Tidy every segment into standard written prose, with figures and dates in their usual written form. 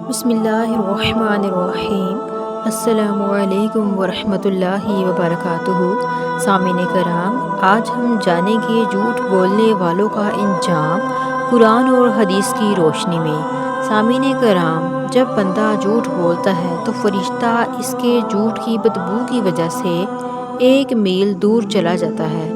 بسم اللہ الرحمن الرحیم۔ السلام علیکم ورحمۃ اللہ وبرکاتہ۔ سامعین کرام، آج ہم جانیں گے جھوٹ بولنے والوں کا انجام قرآن اور حدیث کی روشنی میں۔ سامعین کرام، جب بندہ جھوٹ بولتا ہے تو فرشتہ اس کے جھوٹ کی بدبو کی وجہ سے ایک میل دور چلا جاتا ہے۔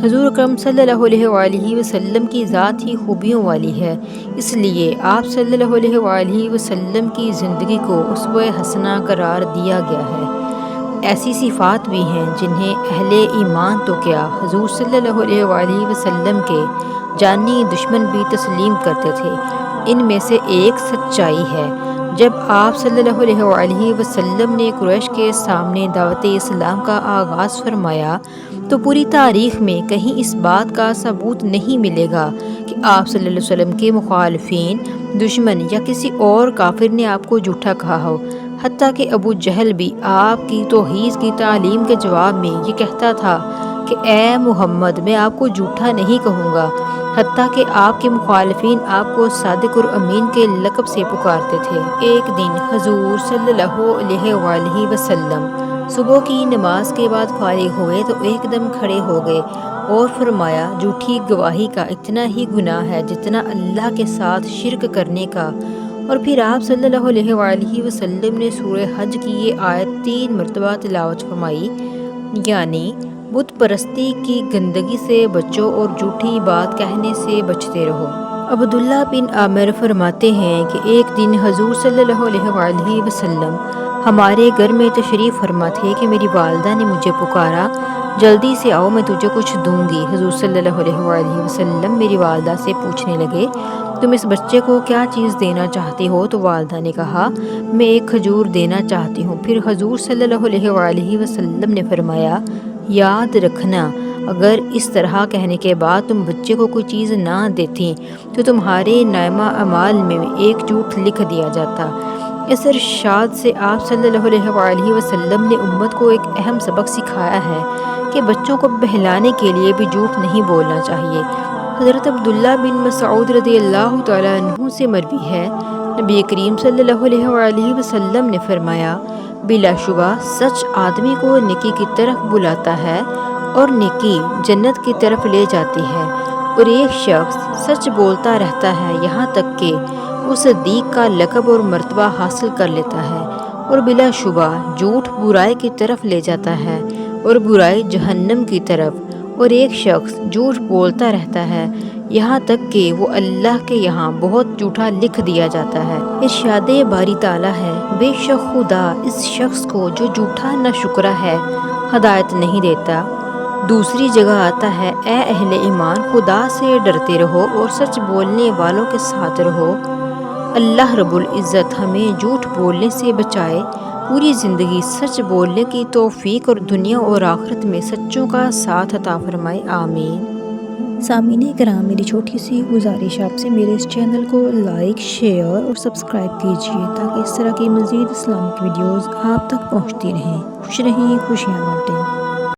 حضور اکرم صلی اللہ علیہ وآلہ وسلم کی ذات ہی خوبیوں والی ہے، اس لیے آپ صلی اللہ علیہ وآلہ وسلم کی زندگی کو اسوہ حسنہ قرار دیا گیا ہے۔ ایسی صفات بھی ہیں جنہیں اہل ایمان تو کیا، حضور صلی اللہ علیہ وآلہ وسلم کے جانی دشمن بھی تسلیم کرتے تھے۔ ان میں سے ایک سچائی ہے۔ جب آپ صلی اللہ علیہ وآلہ وسلم نے قریش کے سامنے دعوت اسلام کا آغاز فرمایا تو پوری تاریخ میں کہیں اس بات کا ثبوت نہیں ملے گا کہ آپ صلی اللہ علیہ وسلم کے مخالفین، دشمن یا کسی اور کافر نے آپ کو جھوٹا کہا ہو۔ حتیٰ کہ ابو جہل بھی آپ کی توحید کی تعلیم کے جواب میں یہ کہتا تھا کہ اے محمد، میں آپ کو جھوٹا نہیں کہوں گا۔ حتیٰ کہ آپ کے مخالفین آپ کو صادق اور امین کے لقب سے پکارتے تھے۔ ایک دن حضور صلی اللہ علیہ وآلہ وسلم صبح کی نماز کے بعد فارغ ہوئے تو ایک دم کھڑے ہو گئے اور فرمایا، جھوٹی گواہی کا اتنا ہی گناہ ہے جتنا اللہ کے ساتھ شرک کرنے کا۔ اور پھر آپ صلی اللہ علیہ وآلہ وسلم نے سورہ حج کی یہ آیت 3 مرتبہ تلاوت فرمائی، یعنی بت پرستی کی گندگی سے بچو اور جھوٹی بات کہنے سے بچتے رہو۔ عبداللہ بن عامر فرماتے ہیں کہ ایک دن حضور صلی اللہ علیہ وآلہ وسلم ہمارے گھر میں تشریف فرما تھے کہ میری والدہ نے مجھے پکارا، جلدی سے آؤ، میں تجھے کچھ دوں گی۔ حضور صلی اللہ علیہ وآلہ وسلم میری والدہ سے پوچھنے لگے، تم اس بچے کو کیا چیز دینا چاہتی ہو؟ تو والدہ نے کہا، میں ایک کھجور دینا چاہتی ہوں۔ پھر حضور صلی اللہ علیہ وآلہ وسلم نے فرمایا، یاد رکھنا، اگر اس طرح کہنے کے بعد تم بچے کو کوئی چیز نہ دیتی تو تمہارے نامہ اعمال میں ایک جھوٹ لکھ دیا جاتا۔ اس ارشاد سے آپ صلی اللہ علیہ وآلہ وسلم نے امت کو ایک اہم سبق سکھایا ہے کہ بچوں کو بہلانے کے لیے بھی جھوٹ نہیں بولنا چاہیے۔ حضرت عبداللہ بن مسعود رضی اللہ تعالیٰ عنہ سے مروی ہے، نبی کریم صلی اللہ علیہ وآلہ وسلم نے فرمایا، بلا شبہ سچ آدمی کو نیکی کی طرف بلاتا ہے اور نیکی جنت کی طرف لے جاتی ہے، اور ایک شخص سچ بولتا رہتا ہے یہاں تک کہ وہ صدیق کا لقب اور مرتبہ حاصل کر لیتا ہے، اور بلا شبہ جھوٹ برائی کی طرف لے جاتا ہے اور برائی جہنم کی طرف، اور ایک شخص جھوٹ بولتا رہتا ہے یہاں تک کہ وہ اللہ کے یہاں بہت جھوٹا لکھ دیا جاتا ہے۔ ارشاد باری تعالیٰ ہے، بے شک خدا اس شخص کو جو جھوٹا ناشکرا ہے ہدایت نہیں دیتا۔ دوسری جگہ آتا ہے، اے اہل ایمان، خدا سے ڈرتے رہو اور سچ بولنے والوں کے ساتھ رہو۔ اللہ رب العزت ہمیں جھوٹ بولنے سے بچائے، پوری زندگی سچ بولنے کی توفیق اور دنیا اور آخرت میں سچوں کا ساتھ عطا فرمائے، آمین۔ سامعین کرام، میری چھوٹی سی گزارش آپ سے، میرے اس چینل کو لائک، شیئر اور سبسکرائب کیجیے تاکہ اس طرح کی مزید اسلامک ویڈیوز آپ تک پہنچتی رہیں۔ خوش رہیں، خوشیاں بانٹیں۔